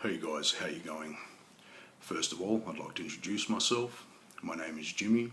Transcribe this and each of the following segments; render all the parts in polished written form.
Hey guys, how you going? First of all, I'd like to introduce myself. My name is Jimmy.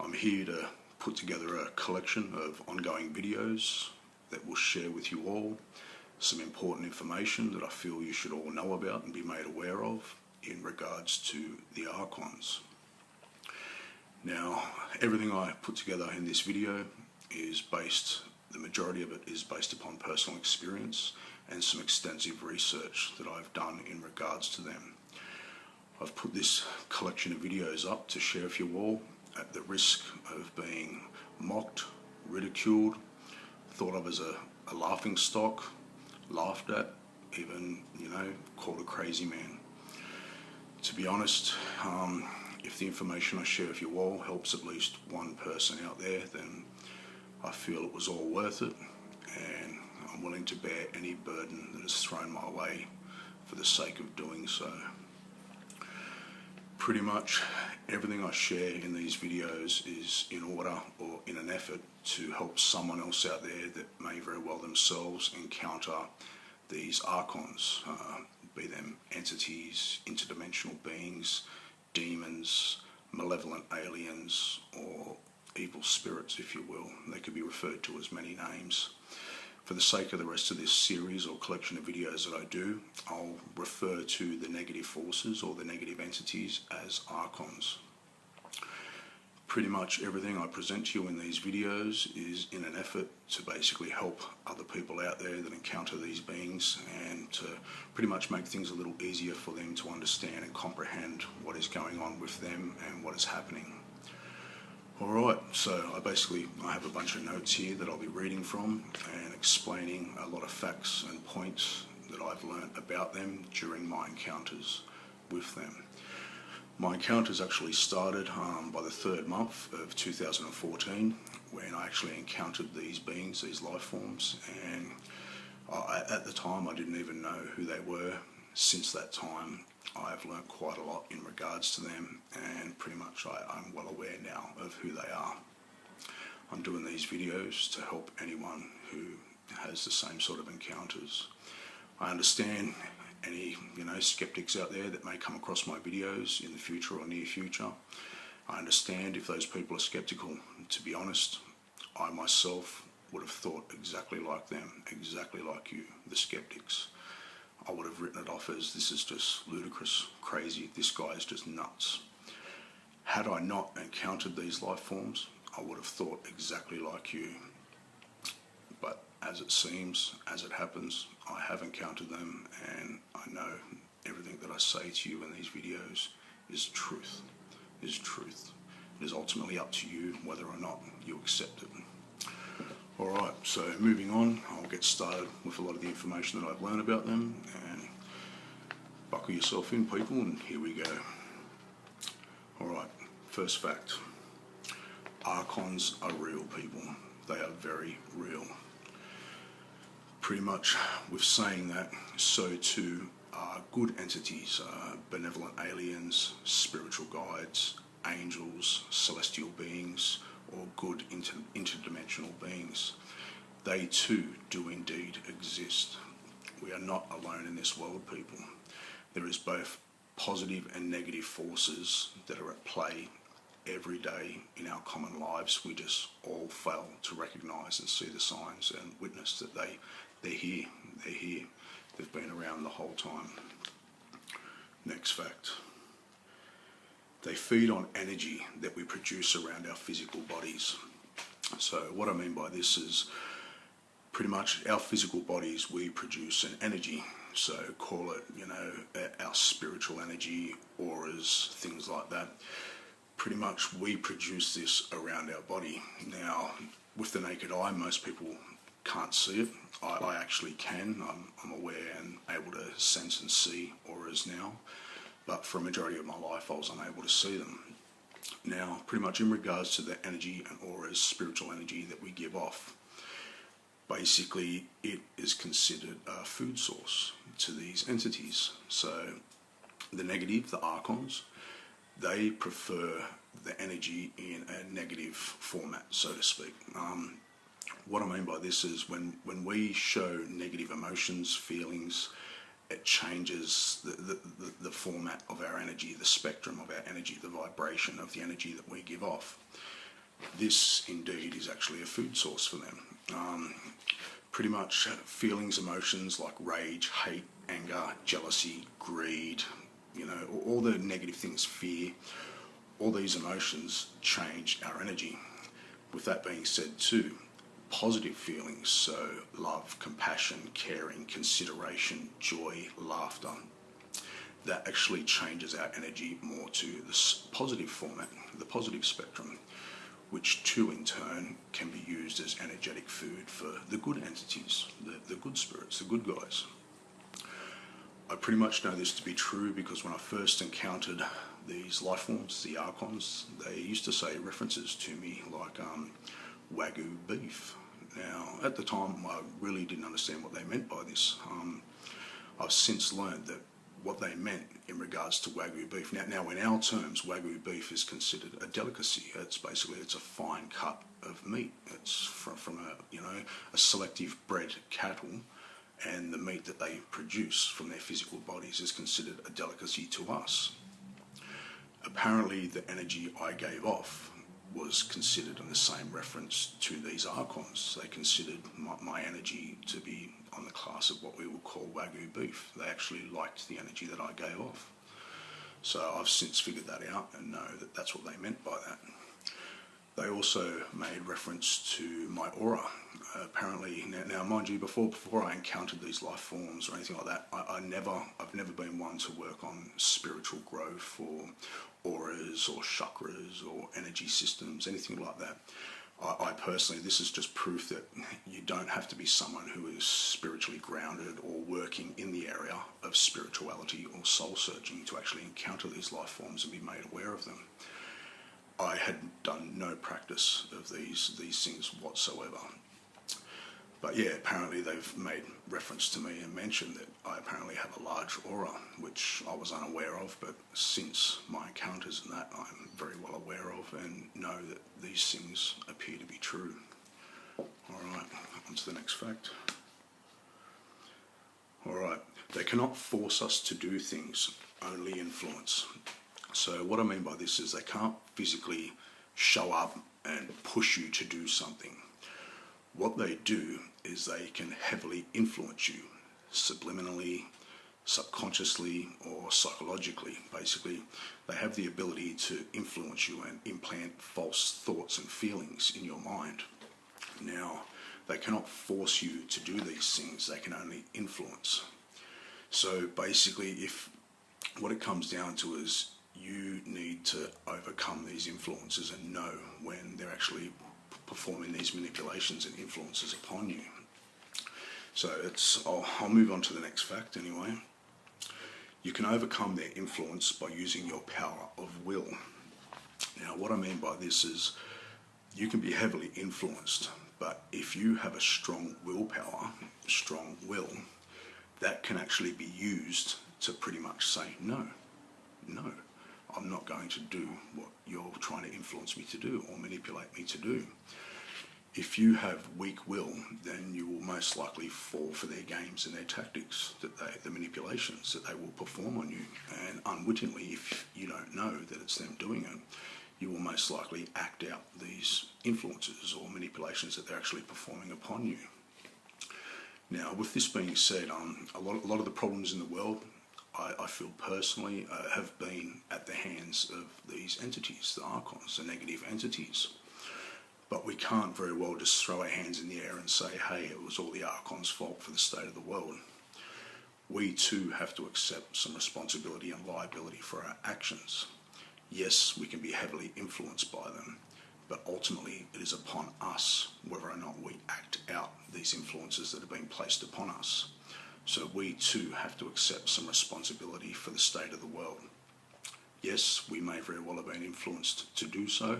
I'm here to put together a collection of ongoing videos that will share with you all some important information that I feel you should all know about and be made aware of in regards to the Archons. Now, everything I put together in this video is the majority of it is based upon personal experience and some extensive research that I've done in regards to them. I've put this collection of videos up to share with you all at the risk of being mocked, ridiculed, thought of as a laughing stock, laughed at, even, called a crazy man. To be honest, if the information I share with you all helps at least one person out there, then I feel it was all worth it, and I'm willing to bear any burden that is thrown my way for the sake of doing so. Pretty much everything I share in these videos is in order or in an effort to help someone else out there that may very well themselves encounter these Archons, be them entities, interdimensional beings, demons, malevolent aliens, or evil spirits, if you will. They could be referred to as many names. For the sake of the rest of this series or collection of videos that I do, I'll refer to the negative forces or the negative entities as Archons. Pretty much everything I present to you in these videos is in an effort to basically help other people out there that encounter these beings, and to pretty much make things a little easier for them to understand and comprehend what is going on with them and what is happening. Alright, so I have a bunch of notes here that I'll be reading from and explaining a lot of facts and points that I've learnt about them during my encounters with them. My encounters actually started by the third month of 2014, when I actually encountered these beings, these life forms, and at the time I didn't even know who they were. Since that time, I've learnt quite a lot in regards to them, and pretty much I'm well aware now of who they are. I'm doing these videos to help anyone who has the same sort of encounters. I understand any skeptics out there that may come across my videos in the future or near future. I understand if those people are skeptical. To be honest, I myself would have thought exactly like them, exactly like you, the skeptics. I would have written it off as, this is just ludicrous, crazy, this guy is just nuts. Had I not encountered these life forms, I would have thought exactly like you. But as it seems, as it happens, I have encountered them, and I know everything that I say to you in these videos is truth, is truth. It is ultimately up to you whether or not you accept it. Alright, so moving on, I'll get started with a lot of the information that I've learned about them, and buckle yourself in, people, and here we go. Alright, first fact. Archons are real, people. They are very real. Pretty much with saying that, so too are good entities, benevolent aliens, spiritual guides, angels, celestial beings, or good interdimensional beings. They too do indeed exist. We are not alone in this world, people. There is both positive and negative forces that are at play every day in our common lives. We just all fail to recognise and see the signs and witness that they're here. They're here. They've been around the whole time. Next fact. They feed on energy that we produce around our physical bodies. So what I mean by this is, pretty much our physical bodies, we produce an energy. So call it, our spiritual energy, auras, things like that. Pretty much we produce this around our body. Now, with the naked eye, most people can't see it. I actually can. I'm aware and able to sense and see auras now. But for a majority of my life, I was unable to see them. Now, pretty much in regards to the energy and auras, spiritual energy that we give off, basically it is considered a food source to these entities. So the negative, the Archons, they prefer the energy in a negative format, so to speak. What I mean by this is when we show negative emotions, feelings, it changes the format of our energy, the spectrum of our energy, the vibration of the energy that we give off. This indeed is actually a food source for them. Pretty much feelings, emotions like rage, hate, anger, jealousy, greed, all the negative things, fear, all these emotions change our energy. With that being said too, positive feelings, so love, compassion, caring, consideration, joy, laughter, that actually changes our energy more to the positive format, the positive spectrum, which too in turn can be used as energetic food for the good entities, the good spirits, the good guys. I pretty much know this to be true because when I first encountered these life forms, the Archons, they used to say references to me like Wagyu beef. Now, at the time, I really didn't understand what they meant by this. I've since learned that what they meant in regards to Wagyu beef. Now in our terms, Wagyu beef is considered a delicacy. It's a fine cut of meat. It's from a selective bred cattle, and the meat that they produce from their physical bodies is considered a delicacy to us. Apparently, the energy I gave off was considered in the same reference to these Archons. They considered my energy to be on the class of what we would call Wagyu beef. They actually liked the energy that I gave off. So I've since figured that out and know that that's what they meant by that. They also made reference to my aura. Apparently, now mind you, before I encountered these life forms or anything like that, I've never been one to work on spiritual growth or auras or chakras or energy systems, anything like that. I personally, this is just proof that you don't have to be someone who is spiritually grounded or working in the area of spirituality or soul searching to actually encounter these life forms and be made aware of them. I had done no practice of these things whatsoever. But yeah, apparently they've made reference to me and mentioned that I apparently have a large aura, which I was unaware of, but since my encounters and that, I'm very well aware of and know that these things appear to be true. Alright, on to the next fact. Alright, they cannot force us to do things, only influence. So what I mean by this is they can't physically show up and push you to do something. What they do is they can heavily influence you, subliminally, subconsciously, or psychologically. Basically, they have the ability to influence you and implant false thoughts and feelings in your mind. Now, they cannot force you to do these things, they can only influence. So basically, what it comes down to is you need to overcome these influences and know when they're actually performing these manipulations and influences upon you. So I'll move on to the next fact anyway. You can overcome their influence by using your power of will. Now what I mean by this is you can be heavily influenced, but if you have a strong willpower, strong will, that can actually be used to pretty much say no, I'm not going to do what you're trying to influence me to do or manipulate me to do. If you have weak will, then you will most likely fall for their games and their tactics, the manipulations that they will perform on you. And unwittingly, if you don't know that it's them doing it, you will most likely act out these influences or manipulations that they're actually performing upon you. Now, with this being said, a lot of the problems in the world, I feel personally, have been at the hands of these entities, the Archons, the negative entities. But we can't very well just throw our hands in the air and say, hey, it was all the Archons' fault for the state of the world. We too have to accept some responsibility and liability for our actions. Yes, we can be heavily influenced by them, but ultimately it is upon us whether or not we act out these influences that are being placed upon us. So we too have to accept some responsibility for the state of the world. Yes, we may very well have been influenced to do so,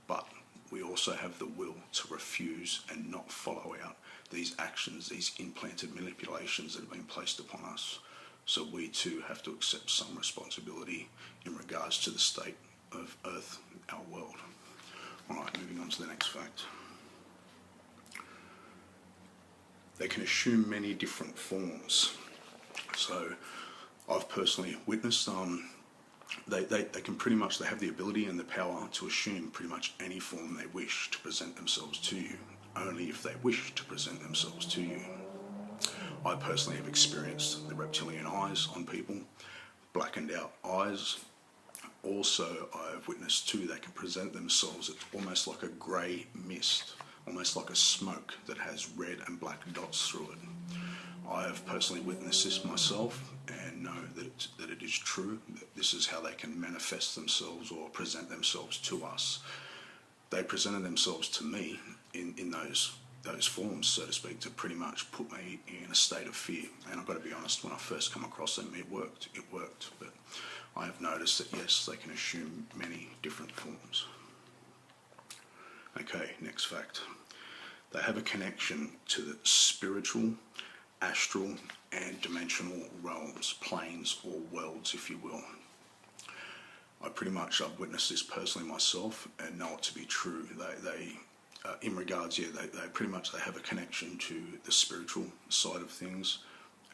but we also have the will to refuse and not follow out these actions, these implanted manipulations that have been placed upon us. So we too have to accept some responsibility in regards to the state of Earth, our world. Alright, moving on to the next fact. They can assume many different forms. So I've personally witnessed they can pretty much, they have the ability and the power to assume pretty much any form they wish to present themselves to you, only if they wish to present themselves to you. I personally have experienced the reptilian eyes on people, blackened out eyes. Also, I've witnessed too, they can present themselves as almost like a grey mist, almost like a smoke that has red and black dots through it. I have personally witnessed this myself and know that it is true, that this is how they can manifest themselves or present themselves to us. They presented themselves to me in those forms, so to speak, to pretty much put me in a state of fear. And I've got to be honest, when I first come across them, it worked. But I have noticed that yes, they can assume many different forms. Okay, next fact. They have a connection to the spiritual, astral and dimensional realms, planes or worlds, if you will. I've witnessed this personally myself and know it to be true. They have a connection to the spiritual side of things,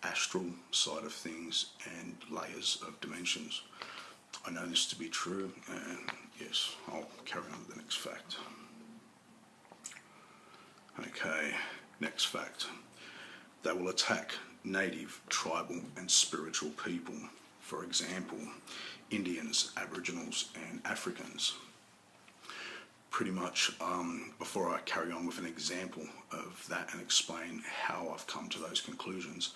astral side of things, and layers of dimensions. I know this to be true, and yes, I'll carry on to the next fact. Okay, next fact. They will attack native, tribal and spiritual people. For example, Indians, Aboriginals and Africans. Pretty much, before I carry on with an example of that and explain how I've come to those conclusions,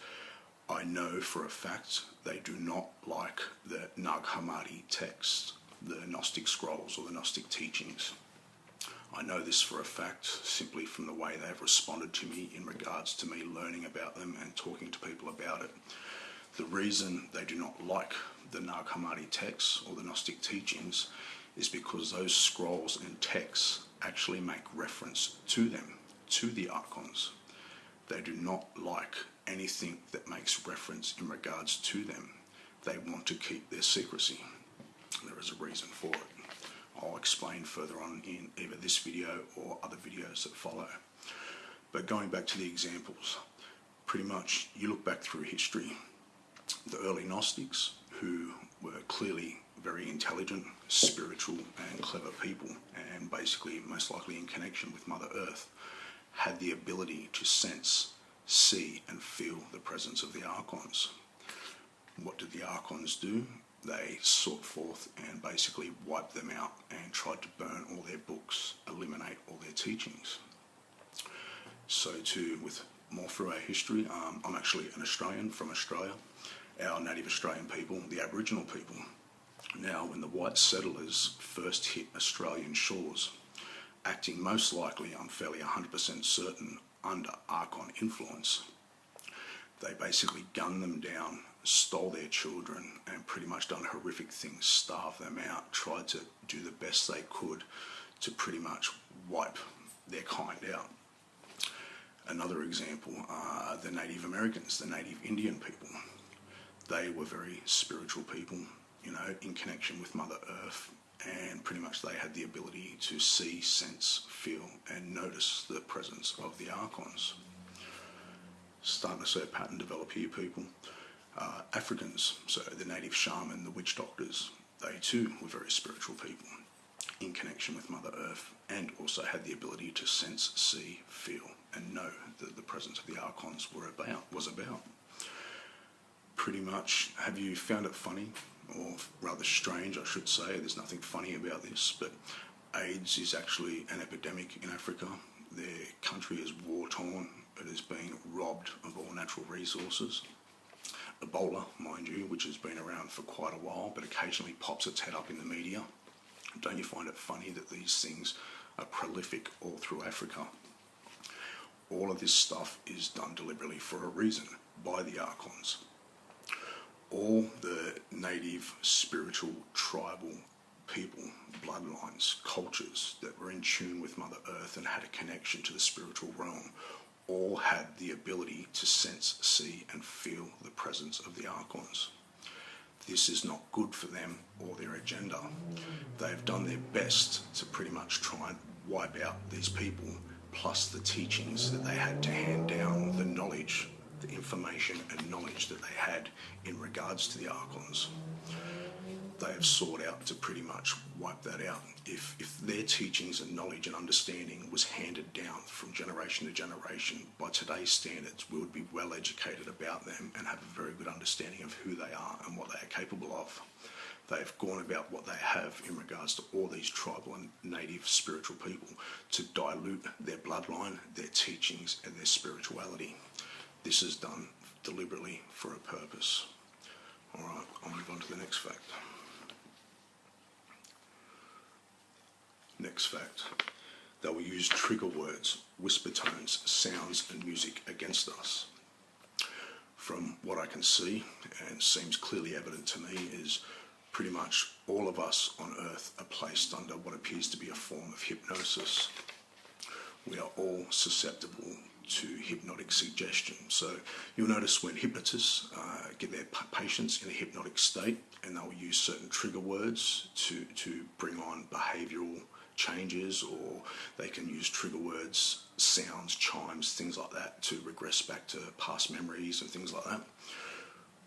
I know for a fact they do not like the Nag Hammadi text, the Gnostic scrolls or the Gnostic teachings. I know this for a fact simply from the way they've responded to me in regards to me learning about them and talking to people about it. The reason they do not like the Nag Hammadi texts or the Gnostic teachings is because those scrolls and texts actually make reference to them, to the Archons. They do not like anything that makes reference in regards to them. They want to keep their secrecy. There is a reason for it. I'll explain further on in either this video or other videos that follow. But going back to the examples, pretty much you look back through history, the early Gnostics, who were clearly very intelligent, spiritual and clever people, and basically most likely in connection with Mother Earth, had the ability to sense, see and feel the presence of the Archons. What did the Archons do? They sought forth and basically wiped them out and tried to burn all their books, eliminate all their teachings. So too, with more through our history, I'm actually an Australian from Australia. Our native Australian people, the Aboriginal people. Now, when the white settlers first hit Australian shores, acting most likely, I'm fairly 100% certain, under Archon influence, they basically gunned them down, stole their children and pretty much done horrific things, starved them out, tried to do the best they could to pretty much wipe their kind out. Another example are the Native Americans, the Native Indian people. They were very spiritual people, you know, in connection with Mother Earth, and pretty much they had the ability to see, sense, feel and notice the presence of the Archons. Starting to see a pattern develop here, people. Africans, so the native shaman, the witch doctors, they too were very spiritual people in connection with Mother Earth, and also had the ability to sense, see, feel and know that the presence of the Archons was about. Pretty much, have you found it funny, or rather strange I should say, there's nothing funny about this, but AIDS is actually an epidemic in Africa. Their country is war-torn, it is being robbed of all natural resources. Ebola, mind you, which has been around for quite a while, but occasionally pops its head up in the media. Don't you find it funny that these things are prolific all through Africa? All of this stuff is done deliberately for a reason, by the Archons. All the native, spiritual, tribal people, bloodlines, cultures that were in tune with Mother Earth and had a connection to the spiritual realm, all had the ability to sense, see and feel the presence of the Archons. This is not good for them or their agenda. They've done their best to pretty much try and wipe out these people, plus the teachings that they had to hand down, the knowledge the information and knowledge that they had in regards to the Archons. They have sought out to pretty much wipe that out. If their teachings and knowledge and understanding was handed down from generation to generation, by today's standards, we would be well educated about them and have a very good understanding of who they are and what they are capable of. They've gone about what they have in regards to all these tribal and native spiritual people to dilute their bloodline, their teachings and their spirituality. This is done deliberately for a purpose. Alright, I'll move on to the next fact. Next fact. They will use trigger words, whisper tones, sounds and music against us. From what I can see, and seems clearly evident to me, is pretty much all of us on earth are placed under what appears to be a form of hypnosis. We are all susceptible to hypnotic suggestion. So you'll notice when hypnotists get their patients in a hypnotic state, and they'll use certain trigger words to bring on behavioural changes, or they can use trigger words, sounds, chimes, things like that to regress back to past memories and things like that.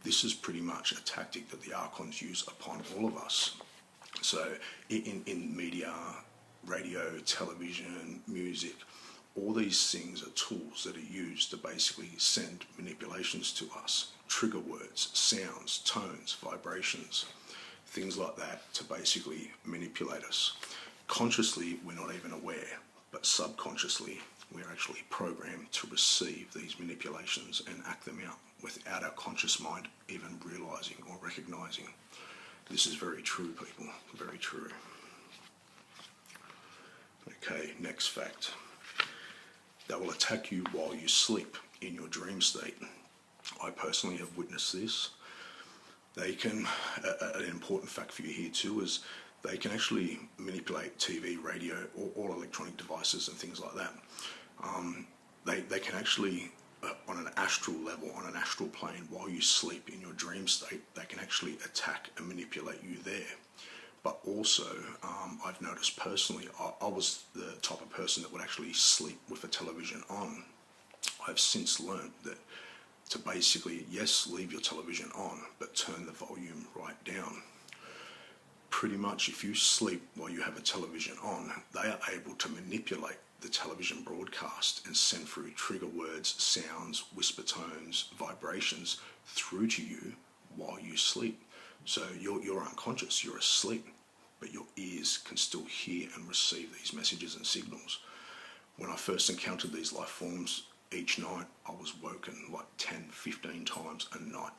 This is pretty much a tactic that the Archons use upon all of us. So in media, radio, television, music, all these things are tools that are used to basically send manipulations to us. Trigger words, sounds, tones, vibrations, things like that to basically manipulate us. Consciously, we're not even aware, but subconsciously, we're actually programmed to receive these manipulations and act them out without our conscious mind even realising or recognising. This is very true, people, very true. Okay, next fact. They will attack you while you sleep in your dream state. I personally have witnessed this. They can, an important fact for you here too is they can actually manipulate TV, radio, or all electronic devices and things like that. They can actually, on an astral level, on an astral plane, while you sleep in your dream state, they can actually attack and manipulate you there. But also, I've noticed personally, I was the type of person that would actually sleep with a television on. I've since learned that to basically, yes, leave your television on, but turn the volume right down. Pretty much if you sleep while you have a television on, they are able to manipulate the television broadcast and send through trigger words, sounds, whisper tones, vibrations through to you while you sleep. So you're unconscious, you're asleep, but your ears can still hear and receive these messages and signals. When I first encountered these life forms, each night I was woken like 10, 15 times a night.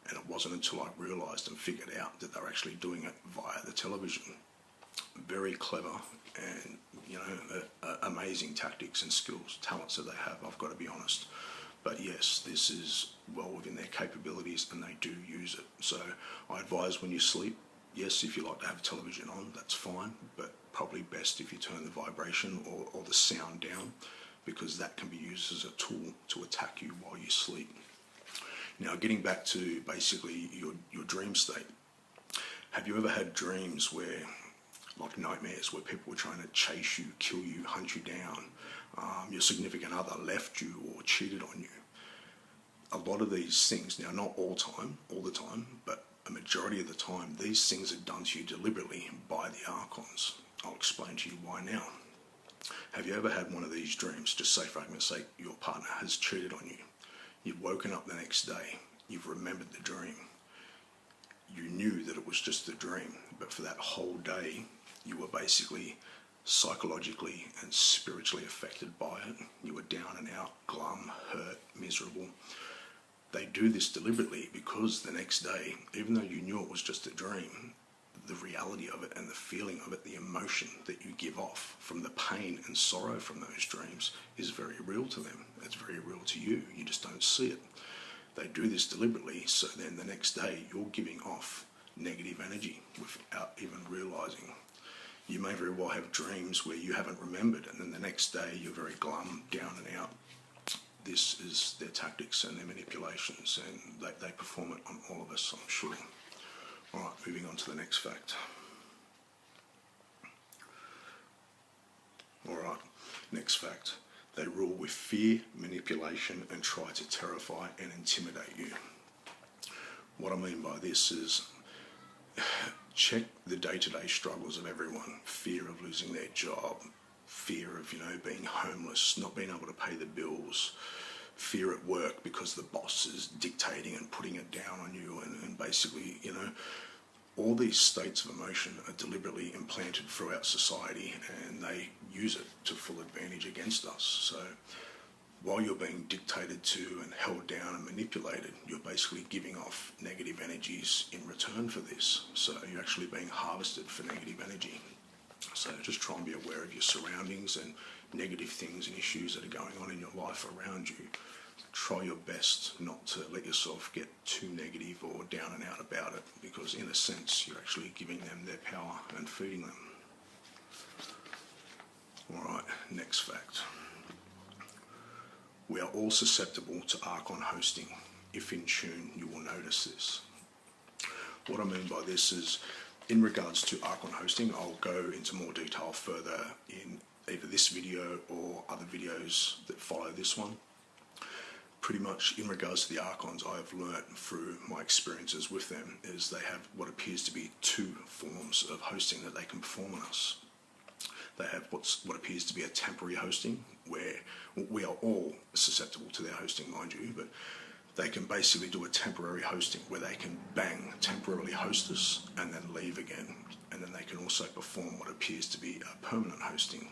And it wasn't until I realised and figured out that they're actually doing it via the television. Very clever and, amazing tactics and skills, talents that they have, I've got to be honest. But yes, this is well within their capabilities and they do use it. So I advise when you sleep, yes, if you like to have television on, that's fine, but probably best if you turn the vibration or the sound down, because that can be used as a tool to attack you while you sleep. Now, getting back to basically your dream state, have you ever had dreams where, like nightmares, where people were trying to chase you, kill you, hunt you down, your significant other left you or cheated on you? A lot of these things, now not all the time, but a majority of the time, these things are done to you deliberately by the Archons. I'll explain to you why now. Have you ever had one of these dreams, just say for argument's sake, your partner has cheated on you? You've woken up the next day, you've remembered the dream. You knew that it was just a dream, but for that whole day, you were basically psychologically and spiritually affected by it. You were down and out, glum, hurt, miserable. They do this deliberately because the next day, even though you knew it was just a dream, the reality of it and the feeling of it, the emotion that you give off from the pain and sorrow from those dreams is very real to them. It's very real to you. You just don't see it. They do this deliberately, so then the next day you're giving off negative energy without even realising. You may very well have dreams where you haven't remembered, and then the next day you're very glum, down and out. This is their tactics and their manipulations, and they perform it on all of us, I'm sure. Alright, moving on to the next fact. Alright, next fact. They rule with fear, manipulation, and try to terrify and intimidate you. What I mean by this is, check the day-to-day struggles of everyone. Fear of losing their job, fear of, being homeless, not being able to pay the bills, fear at work because the boss is dictating and putting it down on you, and basically, all these states of emotion are deliberately implanted throughout society, and they use it to full advantage against us. So while you're being dictated to and held down and manipulated, you're basically giving off negative energies in return for this. So you're actually being harvested for negative energy. So just try and be aware of your surroundings and negative things and issues that are going on in your life around you. Try your best not to let yourself get too negative or down and out about it, because in a sense you're actually giving them their power and feeding them. Alright, next fact. We are all susceptible to Archon hosting. If in tune, you will notice this. What I mean by this is, in regards to Archon hosting, I'll go into more detail further in either this video or other videos that follow this one. Pretty much in regards to the Archons, I have learnt through my experiences with them is they have what appears to be two forms of hosting that they can perform on us. They have what appears to be a temporary hosting, where we are all susceptible to their hosting, mind you, but they can basically do a temporary hosting where they can temporarily host us and then leave again. And then they can also perform what appears to be a permanent hosting.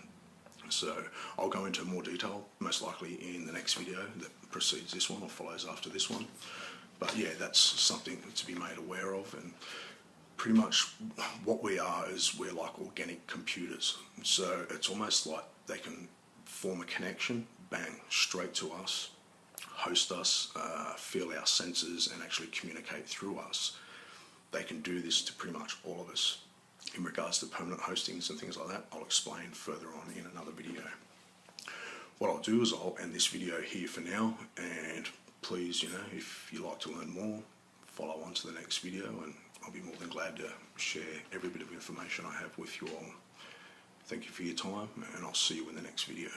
So I'll go into more detail, most likely in the next video that precedes this one or follows after this one. But yeah, that's something to be made aware of. And pretty much what we are is we're like organic computers. So it's almost like they can form a connection, bang, straight to us, host us, feel our senses, and actually communicate through us. They can do this to pretty much all of us. In regards to permanent hostings and things like that, I'll explain further on in another video. What I'll do is I'll end this video here for now, and please, if you like to learn more, follow on to the next video, and I'll be more than glad to share every bit of information I have with you all. Thank you for your time, and I'll see you in the next video.